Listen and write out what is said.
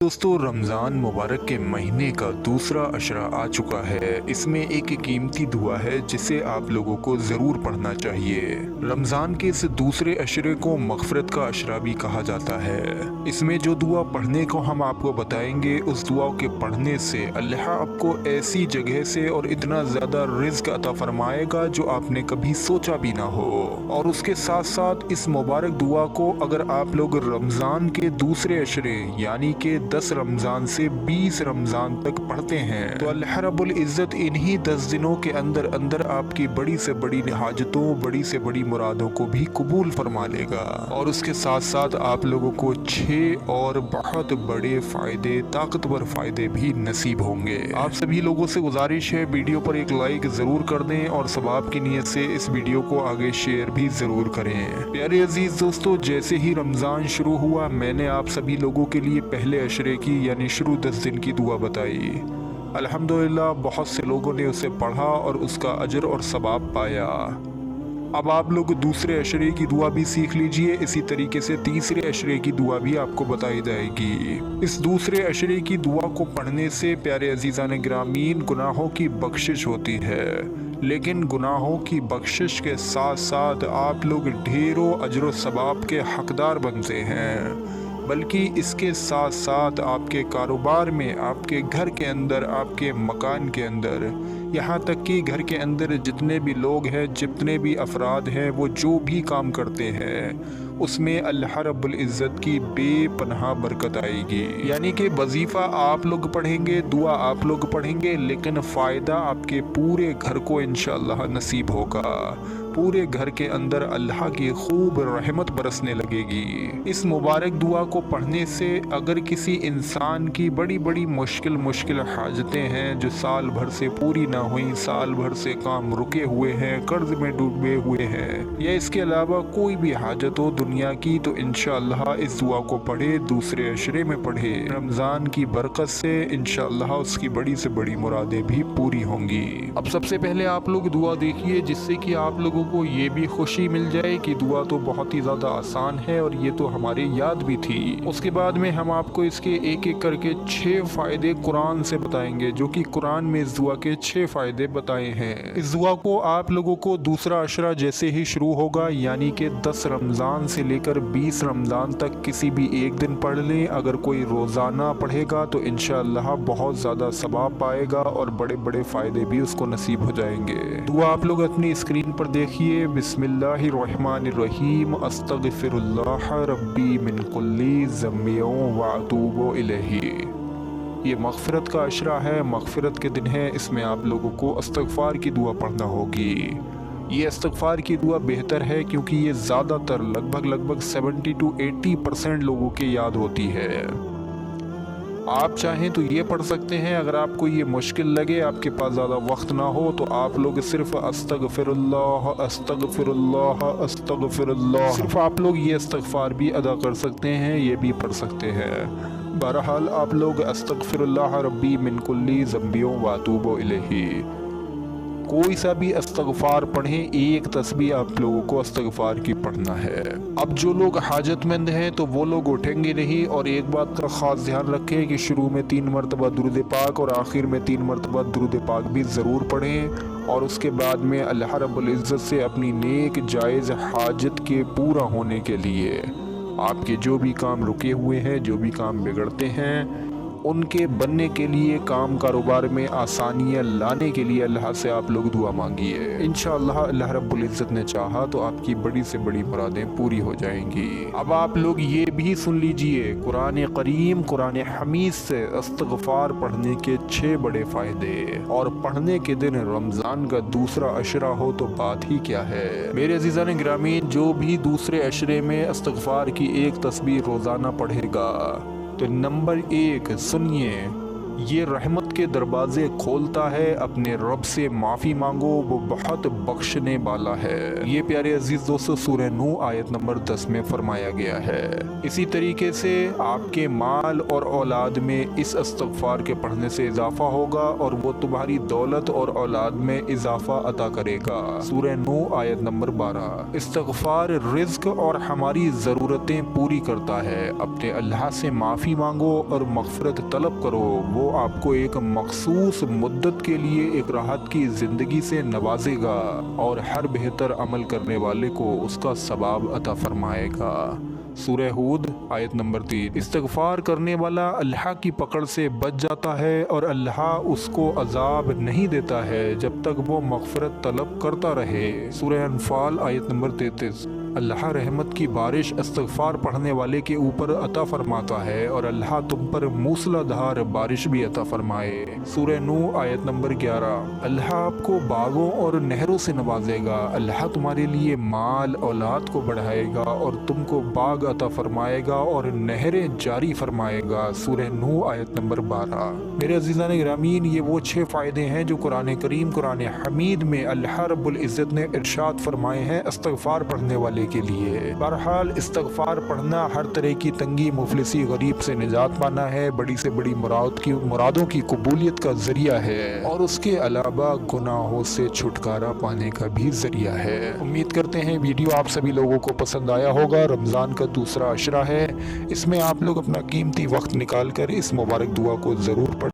दोस्तों, रमज़ान मुबारक के महीने का दूसरा अशरा आ चुका है। इसमें एक कीमती दुआ है जिसे आप लोगों को ज़रूर पढ़ना चाहिए। रमज़ान के इस दूसरे अशरे को मग़फ़िरत का अशरा भी कहा जाता है। इसमें जो दुआ पढ़ने को हम आपको बताएंगे, उस दुआ के पढ़ने से अल्लाह आपको ऐसी जगह से और इतना ज़्यादा रिज़्क अता फरमाएगा जो आपने कभी सोचा भी ना हो। और उसके साथ साथ इस मुबारक दुआ को अगर आप लोग रमज़ान के दूसरे अशरे यानी कि 10 रमज़ान से 20 रमज़ान तक पढ़ते हैं तो अल्लाह रब्बुल इज़्ज़त इन्हीं 10 दिनों के अंदर अंदर आपकी बड़ी से बड़ी हाजतों, बड़ी से बड़ी मुरादों को भी कबूल फरमा लेगा। और उसके साथ साथ आप लोगों को 6 और बहुत बड़े फ़ायदे, ताकतवर फ़ायदे भी नसीब होंगे। आप सभी लोगों से गुजारिश है, वीडियो पर एक लाइक ज़रूर कर दें और सवाब की नीयत से इस वीडियो को आगे शेयर भी ज़रूर करें। प्यारे अजीज़ दोस्तों, जैसे ही रमज़ान शुरू हुआ मैंने आप सभी लोगों के लिए पहले अशरे की यानी शुरू 10 दिन की दुआ बताई। अल्हम्दुलिल्लाह बहुत से लोगों ने उसे पढ़ा और उसका अजर और सवाब पाया। अब आप लोग दूसरे अशरे की दुआ भी सीख लीजिए। इसी तरीके से तीसरे अशरे की दुआ भी आपको बताई जाएगी। इस दूसरे अशरे की दुआ को पढ़ने से प्यारे अजीज़ान गिरामीन गुनाहों की बख्शिश होती है, लेकिन गुनाहों की बख्शिश के साथ साथ आप लोग ढेरों अजर व सवाब के हकदार बनते हैं। बल्कि इसके साथ साथ आपके कारोबार में, आपके घर के अंदर, आपके मकान के अंदर, यहाँ तक कि घर के अंदर जितने भी लोग हैं, जितने भी अफराद हैं, वो जो भी काम करते हैं उसमें अल्लाह रब्बुल इज़्ज़त की बेपनाह बरकत आएगी। यानी कि वजीफ़ा आप लोग पढ़ेंगे, दुआ आप लोग पढ़ेंगे, लेकिन फ़ायदा आपके पूरे घर को इंशाअल्लाह नसीब होगा। पूरे घर के अंदर अल्लाह की खूब रहमत बरसने लगेगी। इस मुबारक दुआ को पढ़ने से अगर किसी इंसान की बड़ी बड़ी मुश्किल हाजतें हैं जो साल भर से पूरी ना हुई, साल भर से काम रुके हुए हैं, कर्ज में डूबे हुए हैं, या इसके अलावा कोई भी हाजत हो दुनिया की, तो इंशाअल्लाह इस दुआ को पढ़े, दूसरे अशरे में पढ़े, रमज़ान की बरकत से इंशाअल्लाह उसकी बड़ी से बड़ी मुरादें भी पूरी होंगी। अब सबसे पहले आप लोग दुआ देखिए, जिससे कि आप लोगों को ये भी खुशी मिल जाए कि दुआ तो बहुत ही ज़्यादा आसान है और ये तो हमारे याद भी थी। उसके बाद में हम आपको इसके एक एक करके 6 फ़ायदे कुरान से बताएंगे, जो कि कुरान में इस दुआ के 6 फ़ायदे बताए हैं। इस दुआ को आप लोगों को दूसरा अशरा जैसे ही शुरू होगा यानी कि 10 रमज़ान से लेकर 20 रमज़ान तक किसी भी एक दिन पढ़ लें। अगर कोई रोज़ाना पढ़ेगा तो इंशाअल्लाह बहुत ज़्यादा सवाब पाएगा और बड़े बड़े फ़ायदे भी उसको नसीब हो जाएंगे। दुआ आप लोग अपनी स्क्रीन पर देखिए। बिस्मिल्लाहिर्रहमानिर्रहीम, अस्तगफिरुल्लाह रब्बी मिन कुल्ली ज़म्बियों व अतूबु इलैही। ये मग़फ़िरत का अशरा है, मग़फ़िरत के दिन है। इसमें आप लोगों को इस्तग़फ़ार की दुआ पढ़ना होगी। ये इस्तग़फ़ार की दुआ बेहतर है क्योंकि ये ज़्यादातर लगभग 70 to 80% लोगों के याद होती है। आप चाहें तो ये पढ़ सकते हैं। अगर आपको ये मुश्किल लगे, आपके पास ज़्यादा वक्त ना हो, तो आप लोग सिर्फ अस्तगफिरुल्लाह अस्तगफिरुल्लाह अस्तगफिरुल्लाह, सिर्फ आप लोग ये इस्तग़फ़ार भी अदा कर सकते हैं, ये भी पढ़ सकते हैं। बहरहाल आप लोग अस्तगफिरुल्लाह रब्बी मिन कुल्ली ज़म्बियों व अतूबु इलैही कोई सा भी इस्तग़फ़ार पढ़ें, एक तस्बीह आप लोगों को इस्तग़फ़ार की पढ़ना है। अब जो लोग हाजतमंद हैं तो वो लोग उठेंगे नहीं, और एक बात का ख़ास ध्यान रखें कि शुरू में 3 मरतबा दुरूद पाक और आखिर में 3 मरतबा दुरूद पाक भी ज़रूर पढ़ें। और उसके बाद में अल्लाह रब्बुल इज़्ज़त से अपनी नेक जायज़ हाजत के पूरा होने के लिए, आपके जो भी काम रुके हुए हैं, जो भी काम बिगड़ते हैं, उनके बनने के लिए, काम कारोबार में आसानियाँ लाने के लिए अल्लाह से आप लोग दुआ मांगिए। इंशाअल्लाह अल्लाह रब्बुल इज़्ज़त ने चाहा तो आपकी बड़ी से बड़ी मुरादें पूरी हो जाएंगी। अब आप लोग ये भी सुन लीजिए, कुरान करीम, कुरान हमीद से इस्तग़फ़ार पढ़ने के 6 बड़े फ़ायदे, और पढ़ने के दिन रमज़ान का दूसरा अशरा हो तो बात ही क्या है। मेरे अज़ीज़ान गिरामीन, जो भी दूसरे अशरे में इस्तग़फ़ार की एक तस्बीह रोज़ाना पढ़ेगा तो नंबर 1 सुनिए, یہ رحمت کے دروازے کھولتا ہے، اپنے رب سے معافی مانگو، وہ بہت بخشنے والا ہے۔ یہ پیارے عزیز دوستو سورہ نوح آیت نمبر 10 میں فرمایا گیا ہے۔ اسی طریقے سے آپ کے مال اور اولاد میں اس استغفار کے پڑھنے سے اضافہ ہوگا اور وہ تمہاری دولت اور اولاد میں اضافہ عطا کرے گا۔ سورہ نوح آیت نمبر 12۔ استغفار رزق اور ہماری ضرورتیں پوری کرتا ہے۔ اپنے اللہ سے معافی مانگو اور مغفرت طلب کرو، وہ آپ کو ایک مخصوص مدت کے لیے ایک راحت کی زندگی سے نوازے گا اور ہر بہتر عمل کرنے والے کو اس کا ثواب عطا فرمائے گا۔ سورہ ہود آیت نمبر 3۔ استغفار کرنے والا اللہ کی پکڑ سے بچ جاتا ہے اور اللہ اس کو عذاب نہیں دیتا ہے جب تک وہ مغفرت طلب کرتا رہے۔ سورہ انفال آیت نمبر 33۔ اللہ رحمت کی بارش استغفار پڑھنے والے کے اوپر عطا فرماتا ہے اور اللہ تم پر موسلا دھار بارش بھی عطا فرمائے۔ سورہ نوح آیت نمبر 11۔ اللہ آپ کو باغوں اور نہروں سے نوازے گا، اللہ تمہارے لیے مال اولاد کو بڑھائے گا اور تم کو باغ عطا فرمائے گا اور نہریں جاری فرمائے گا۔ سورہ نوح آیت نمبر 12۔ میرے عزیزان گرامین، یہ وہ 6 فائدے ہیں جو قرآن کریم قرآن حمید میں اللہ رب العزت نے ارشاد فرمائے ہیں استغفار پڑھنے والے کے لیے۔ بہرحال استغفار پڑھنا ہر طرح کی تنگی مفلسی غریب سے نجات پانا ہے، بڑی سے بڑی مرادوں کی قبولیت کا ذریعہ ہے اور اس کے علاوہ گناہوں سے چھٹکارا پانے کا بھی ذریعہ ہے۔ امید کرتے ہیں ویڈیو آپ سبھی لوگوں کو پسند آیا ہوگا۔ رمضان کا دوسرا عشرہ ہے، اس میں آپ لوگ اپنا قیمتی وقت نکال کر اس مبارک دعا کو ضرور پڑھیں۔